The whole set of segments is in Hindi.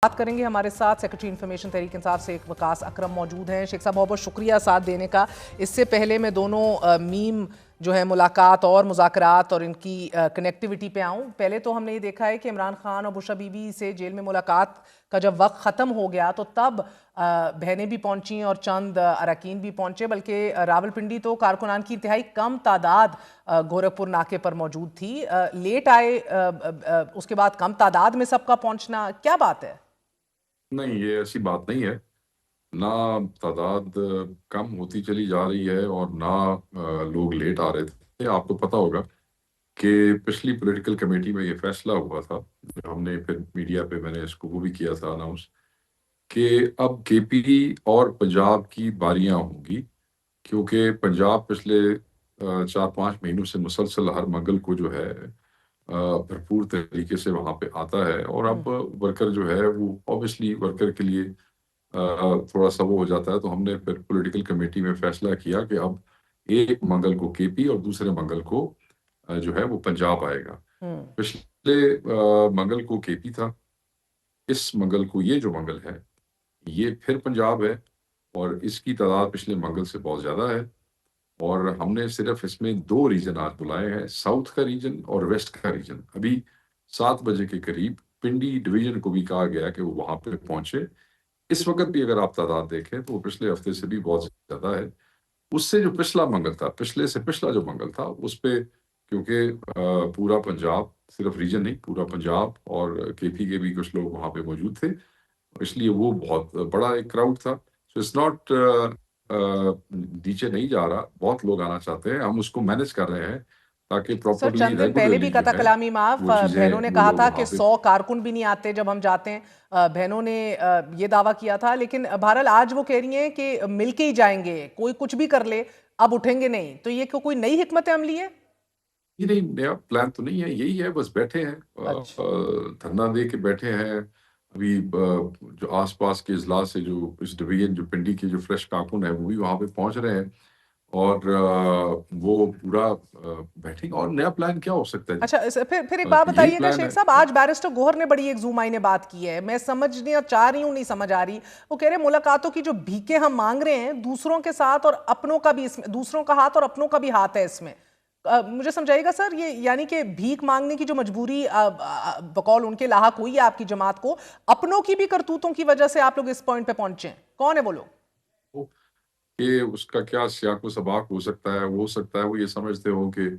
बात करेंगे। हमारे साथ सेक्रेटरी इन्फॉर्मेशन तहरीक इंसाफ शेख वकास अकरम मौजूद हैं। शेख साहब बहुत बहुत शुक्रिया साथ देने का। इससे पहले मैं दोनों मीम जो है मुलाकात और मुज़ाकरात और इनकी कनेक्टिविटी पे आऊँ। पहले तो हमने ये देखा है कि इमरान खान और बुशरा बीबी से जेल में मुलाकात का जब वक्त ख़त्म हो गया तो तब बहनें भी पहुंची और चंद अरकान भी पहुंचे, बल्कि रावलपिंडी तो कारकुनान की इंतहाई कम तादाद गोरखपुर नाके पर मौजूद थी। लेट आए, उसके बाद कम तादाद में सबका पहुंचना, क्या बात है? नहीं, ये ऐसी बात नहीं है। ना तादाद कम होती चली जा रही है और ना लोग लेट आ रहे थे। आपको पता होगा कि पिछली पॉलिटिकल कमेटी में ये फैसला हुआ था, जो हमने फिर मीडिया पे मैंने इसको वो भी किया था अनाउंस, कि अब केपी और पंजाब की बारियां होंगी, क्योंकि पंजाब पिछले 4-5 महीनों से मुसलसल हर मंगल को जो है भरपूर तरीके से वहां पे आता है। और अब वर्कर जो है वो ऑब्वियसली वर्कर के लिए थोड़ा सा वो हो जाता है। तो हमने फिर पॉलिटिकल कमेटी में फैसला किया कि अब एक मंगल को केपी और दूसरे मंगल को जो है वो पंजाब आएगा। हम्म। पिछले मंगल को केपी था, इस मंगल को ये जो मंगल है ये फिर पंजाब है, और इसकी तादाद पिछले मंगल से बहुत ज्यादा है। और हमने सिर्फ इसमें दो रीजन आज बुलाए हैं, साउथ का रीजन और वेस्ट का रीजन। अभी 7 बजे के करीब पिंडी डिवीजन को भी कहा गया कि वो वहां पे पहुंचे। इस वक्त भी अगर आप तादाद देखें तो वो पिछले हफ्ते से भी बहुत ज्यादा है। उससे जो पिछला मंगल था, पिछले से पिछला जो मंगल था उस पे, क्योंकि पूरा पंजाब, सिर्फ रीजन नहीं पूरा पंजाब और केपी के भी कुछ लोग वहां पे मौजूद थे, इसलिए वो बहुत बड़ा एक क्राउड था। सो इट्स नॉट नीचे नहीं जा रहा, बहुत लोग आना चाहते हैं, हम उसको मैनेज कर रहे हैं ताकि सर, प्रॉपरली चंद दिन पहले भी रेगुलरली जो कथा है कलामी माफ, वो बहनों ने चीजें वो कहा लोग था वहां कि पे। 100 कारकुन भी नहीं आते जब हम जाते हैं। बहनों ने ये दावा किया था, लेकिन बहरहाल आज वो कह रही हैं कि मिलके ही जाएंगे, कोई कुछ भी कर ले, अब उठेंगे नहीं। तो ये कोई नई हिकमत अमली है? ये नहीं, नया प्लान तो नहीं है, यही है, बस बैठे हैं, अच्छा। धरना दे के बैठे हैं। अभी जो आसपास के इजला से जो इस डिवीजन जो पिंडी के जो फ्रेश कारकुन है वो भी वहां पे पहुंच रहे हैं। और वो पूरा बैठेंगे। और नया प्लान क्या हो सकता है जी? अच्छा, फिर एक बात यही बताइएगा प्लान शेख है। साहब, आज बैरिस्टर गोहर ने बड़ी एक जूम आईने बात की है, मैं समझने चाह रही हूँ, नहीं समझ आ रही। वो कह रहे हैं मुलाकातों की जो भीखे हम मांग रहे हैं, दूसरों के साथ और अपनों का भी इसमें, दूसरों का हाथ और अपनों का भी हाथ है इसमें। मुझे समझाइएगा सर, ये यानी कि भीख मांगने की जो मजबूरी बकौल उनके लाहक हुई है आपकी जमात को, अपनों की भी करतूतों की वजह से आप लोग इस पॉइंट पे पहुंचे हैं, कौन है वो लोग? वो कि उसका क्या सियाको सबाक हो सकता है, वो हो सकता है वो ये समझते हो कि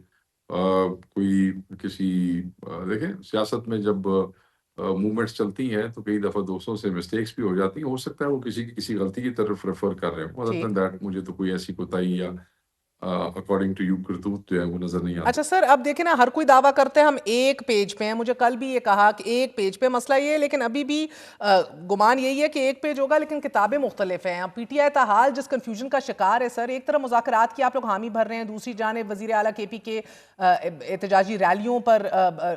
कोई किसी देखें, सियासत में जब मूवमेंट्स चलती हैं तो कई दफ़ा दोस्तों से मिस्टेक्स भी हो जाती हैं। हो सकता है वो किसी की किसी गलती की तरफ रेफर कर रहे हो। अदर देन ठीक। दैट मुझे तो कोई ऐसी कोताही या अकॉर्डिंग टू यू करतूत जो है वो नजर नहीं अच्छा आती। सर, अब देखिए ना, हर कोई दावा करते हैं हम एक पेज पे हैं। मुझे कल भी ये कहा कि एक पेज पे मसला ये है, लेकिन अभी भी गुमान यही है कि एक पेज होगा लेकिन किताबें मुख्तलिफ हैं। अब पीटीआई ताहाल जिस कन्फ्यूजन का शिकार है सर, एक तरफ मुज़ाकरात की आप लोग हामी भर रहे हैं, दूसरी जानिब वज़ीर आला केपी के एहतजाजी रैलियों पर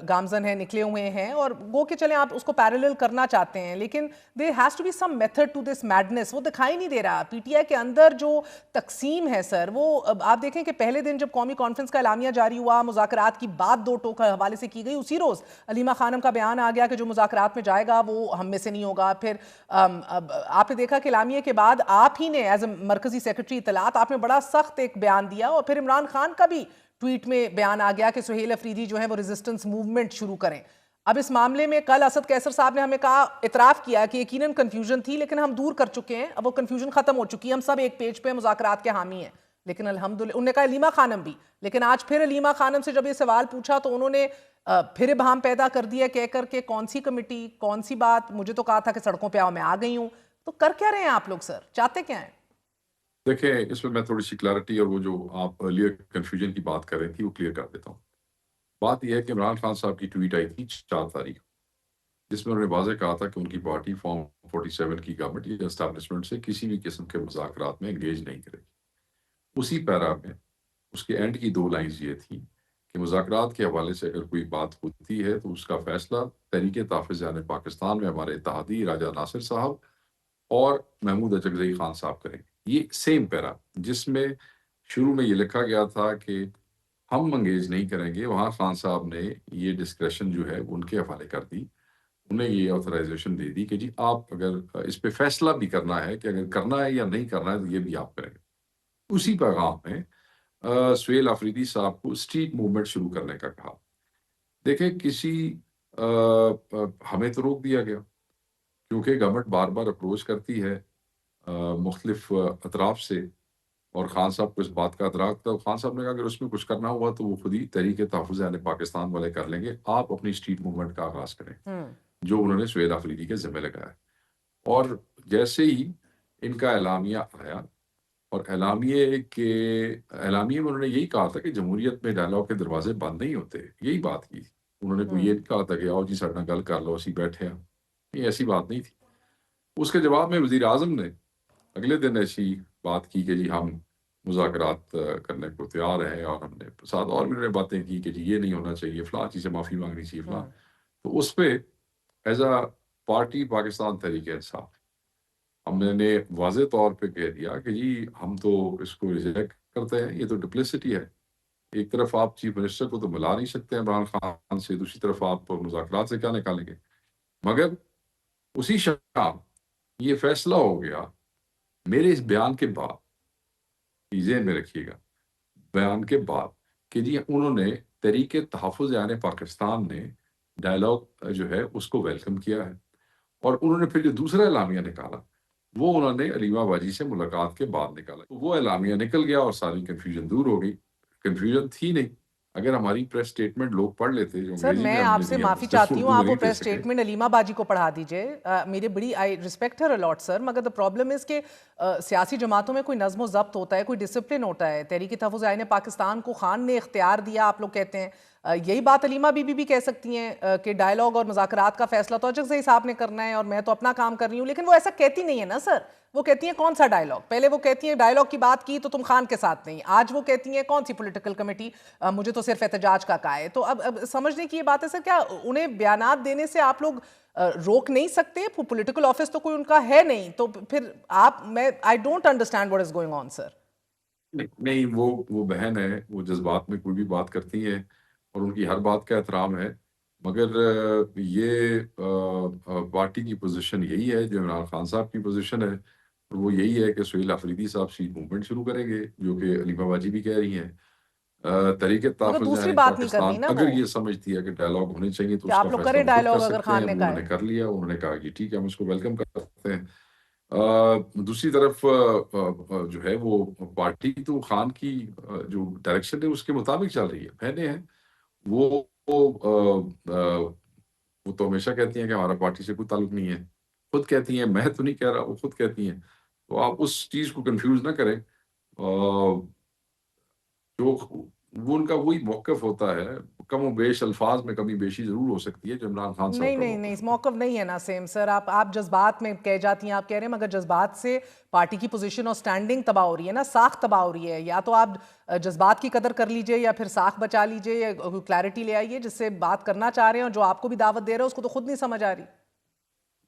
गामजन है, निकले हुए हैं, और गो के चलें आप उसको पैरेलल करना चाहते हैं, लेकिन there has to be some method to this madness. वो दिखाई नहीं दे रहा। पीटीआई के अंदर जो तकसीम है सर, वो अब आप देखें कि पहले दिन जब कौमी कॉन्फ्रेंस का एलामिया जारी हुआ, मुज़ाकरात की बात दो टोक हवाले से की गई, उसी रोज़ अलीमा खानम का बयान आ गया कि जो मुज़ाकरात में जाएगा वो हम में से नहीं होगा। फिर अब आपने देखा कि एलामिया के बाद आप ही ने एज ए मरकजी सेक्रेटरी इतलात आपने बड़ा सख्त एक बयान दिया, और फिर इमरान खान का भी ट्वीट में बयान आ गया कि सुहेल अफरीदी जो है वो रेजिस्टेंस मूवमेंट शुरू करें। अब इस मामले में कल असद कैसर साहब ने हमें कहा, इतराफ किया कि यकीनन कंफ्यूजन थी लेकिन हम दूर कर चुके हैं, अब वो कंफ्यूजन खत्म हो चुकी है, हम सब एक पेज पे मुज़ाकरात के हामी हैं। लेकिन अल्हम्दुलिल्लाह उन्होंने कहा अलीमा खानम भी, लेकिन आज फिर अलीमा खानम से जब ये सवाल पूछा तो उन्होंने फिर इबहम पैदा कर दिया, कह करके कौन सी कमेटी, कौन सी बात, मुझे तो कहा था कि सड़कों पे आओ, मैं आ गई हूं। तो कर क्या रहे हैं आप लोग सर, चाहते क्या हैं? देखें, इसमें मैं थोड़ी सी क्लैरिटी और वो जो आप अर्लियर कंफ्यूजन की बात कर रही थी वो क्लियर कर देता हूँ। बात यह है कि इमरान खान साहब की ट्वीट आई थी 4 तारीख, जिसमें उन्होंने वाज़ेह कहा था कि उनकी पार्टी फॉर्म 47 की गवर्नमेंट या एस्टैब्लिशमेंट से किसी भी किस्म के मुज़ाकरात में एंगेज नहीं करेगी। उसी पैरा में उसके एंड की 2 लाइन्स ये थी कि मुज़ाकरात के हवाले से अगर कोई बात होती है तो उसका फैसला तहरीक-ए-ताफ़िज़ यानी पाकिस्तान में हमारे इत्तेहादी राजा नासिर साहब और महमूद अचकज़ई खान साहब करेंगे। ये सेम पैरा जिसमें शुरू में ये लिखा गया था कि हम एंगेज नहीं करेंगे, वहाँ खान साहब ने ये डिस्क्रेशन जो है वो उनके हवाले कर दी। उन्हें ये ऑथराइजेशन दे दी कि जी आप अगर इस पे फैसला भी करना है कि अगर करना है या नहीं करना है तो ये भी आप करेंगे। उसी पैगाम में सुहेल अफरीदी साहब को स्ट्रीट मूवमेंट शुरू करने का कहा। देखिए हमें तो रोक दिया गया क्योंकि गवर्नमेंट बार-बार अप्रोच करती है मुख्तलिफ अतराफ से और खान साहब को इस बात का अदराक था। खान साहब ने कहा अगर उसमें कुछ करना हुआ तो वो खुद ही तहरीक-ए-तहफ़्फ़ुज़ अहले पाकिस्तान वाले कर लेंगे, आप अपनी स्ट्रीट मूवमेंट का आगाज़ करें, हम्म। जो उन्होंने सुहेल अफरीदी के ज़िम्मे लगाया। और जैसे ही इनका एलामिया आया और एलामिये में उन्होंने यही कहा था कि जमहूरियत में डायलॉग के दरवाजे बंद नहीं होते, यही बात की। उन्होंने कोई ये नहीं कहा था कि आओ जी साडे नाल गल कर लो, असीं बैठे हैं। ये ऐसी बात नहीं थी। उसके जवाब में वज़ीर-ए-आज़म ने अगले दिन ऐसी बात की कि जी हम मुज़ाकरात करने को तैयार हैं और हमने साथ और भी उन्होंने बातें की कि जी ये नहीं होना चाहिए, फलाँ चीज़ से माफ़ी माँगनी चाहिए, फलाँ। तो उस पे as a party Pakistan Tehreek-e-Insaf हमने वाज़ेह तौर पे कह दिया कि जी हम तो इसको रिजेक्ट करते हैं, ये तो डुप्लिसिटी है। एक तरफ आप चीफ मिनिस्टर को तो बुला नहीं सकते इमरान खान से, दूसरी तरफ आप मुज़ाकरात से क्या निकालेंगे? मगर उसी शाम ये फैसला हो गया मेरे इस बयान के बाद, ज़हन में रखिएगा, बयान के बाद कि जी उन्होंने तहरीक-ए-तहफ़्फ़ुज़ यानी पाकिस्तान ने डायलॉग जो है उसको वेलकम किया है। और उन्होंने फिर जो दूसरा एलामिया निकाला, वो उन्होंने अलीमा बाजी से मुलाकात के बाद निकाला। तो वो एलामिया निकल गया और सारी कन्फ्यूज़न दूर हो गई। कन्फ्यूज़न थी नहीं, अगर हमारी प्रेस स्टेटमेंट लोग पढ़ लेते जो सर अंग्रेज़ी में मैं हमने आपसे दिया, माफ़ी सिर्फ़ चाहती हूँ, उर्दू में आप वो नहीं दे प्रेस सके। स्टेटमेंट अलीमा बाजी को पढ़ा दीजिए। मेरे बड़ी I respect her a lot sir, मगर द प्रॉब्लम इज़ कि सियासी जमातों में कोई नज़्म ज़ब्त होता है, कोई डिसिप्लिन होता है। तहरीक-ए-तहफ़्फ़ुज़ आईन पाकिस्तान को खान ने इख्तियार दिया, आप लोग कहते हैं। यही बात अलीमा बीबी भी कह सकती हैं कि डायलॉग और मुज़ाकरात का फैसला तो अचक से ही साहब ने करना है और मैं तो अपना काम कर रही हूँ, लेकिन वो ऐसा कहती नहीं है ना सर। वो कहती हैं कौन सा डायलॉग, पहले वो कहती हैं डायलॉग की बात की तो तुम खान के साथ नहीं, आज वो कहती हैं कौन सी पॉलिटिकल कमेटी, मुझे तो सिर्फ एहतजाज का कहा है। तो अब समझने की ये बात है सर, क्या उन्हें बयानात देने से आप लोग रोक नहीं सकते? पॉलिटिकल ऑफिस तो कोई उनका है नहीं, तो फिर आप मैं I don't understand what is going on sir. नहीं, नहीं वो बहन है, वो जज़्बात में कोई भी बात करती हैं और उनकी हर बात का एहतराम है। मगर पार्टी की पोज़ीशन यही है, जो इमरान खान साहब की पोज़ीशन है, और वो यही है कि सुहेल अफरीदी साहब स्ट्रीट मूवमेंट शुरू करेंगे, जो कि अलीमा बाजी भी कह रही हैं। मगर तहरीक-ए-तहफ़्फ़ुज़ दूसरी यानी बात नहीं करनी पाकिस्तान ना वो, अगर ये समझती है कि डायलॉग होने चाहिए तो कि उसका आप लोग फ़ैसला करें वो खुद कर डायलॉग अगर सकते खान हैं। ने वो कहा उन्होंने है। कर लिया, उन्होंने कहा कि ठीक है हम इसको वेलकम करते हैं। दूसरी तरफ जो है वो पार्टी तो खान की जो डायरेक्शन है उसके मुताबिक चल रही है। बहनें हैं, वो वो तो हमेशा कहती हैं कि हमारा पार्टी से कोई ताल्लुक नहीं है। खुद कहती हैं, मैं तो नहीं कह रहा, वो खुद कहती हैं। तो आप उस चीज़ को कन्फ्यूज़ ना करें। जो वो उनका वही मौक़िफ़ होता है, कम-ओ-बेश अल्फ़ाज़ में कमी-बेशी ज़रूर हो सकती है, जो इमरान खान साहब नहीं का नहीं नहीं, मौक़िफ़ इस होता है। मौकफ नहीं है ना सेम सर। आप जज्बात में कह जाती हैं, आप कह रहे हैं, मगर जज्बात से पार्टी की पोजीशन और स्टैंडिंग तबाह हो रही है ना, साख तबाह हो रही है। या तो आप जज्बात की कदर कर लीजिए या फिर साख बचा लीजिए, या क्लैरिटी ले आइए जिससे बात करना चाह रहे हैं और जो आपको भी दावत दे रहे हैं उसको तो खुद नहीं समझ आ रही।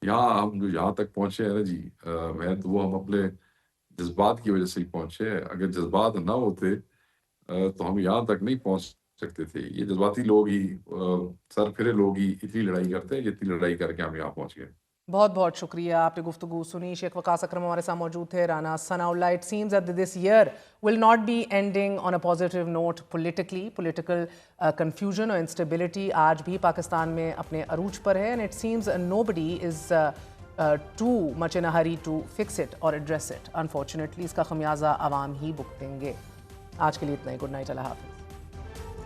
यहाँ हम जो यहाँ तक पहुँचे हैं ना जी, मैं तो वो हम अपने जज़्बात की वज़ह से ही पहुँचे हैं। अगर जज़्बात ना होते तो हम यहाँ तक नहीं पहुँच सकते थे। ये जज़्बाती लोग ही सरफिरे लोग ही इतनी लड़ाई करते हैं, जितनी लड़ाई करके हम यहाँ पहुँच गए। बहुत बहुत शुक्रिया, आपने गुफ्तगू सुनी। शेख वकास अकरम हमारे साथ मौजूद थे। Rana Sanaullah, it seems that this year will not be ending on a positive note politically. Political confusion और इंस्टेबिलिटी आज भी पाकिस्तान में अपने अरूज पर है, and it seems nobody is too much in a hurry to fix it और एड्रेस इट। अनफॉर्चुनेटली इसका खमियाजा आवाम ही भुगतेंगे। आज के लिए इतना ही। गुड नाइट, अल्लाह हाफिज़।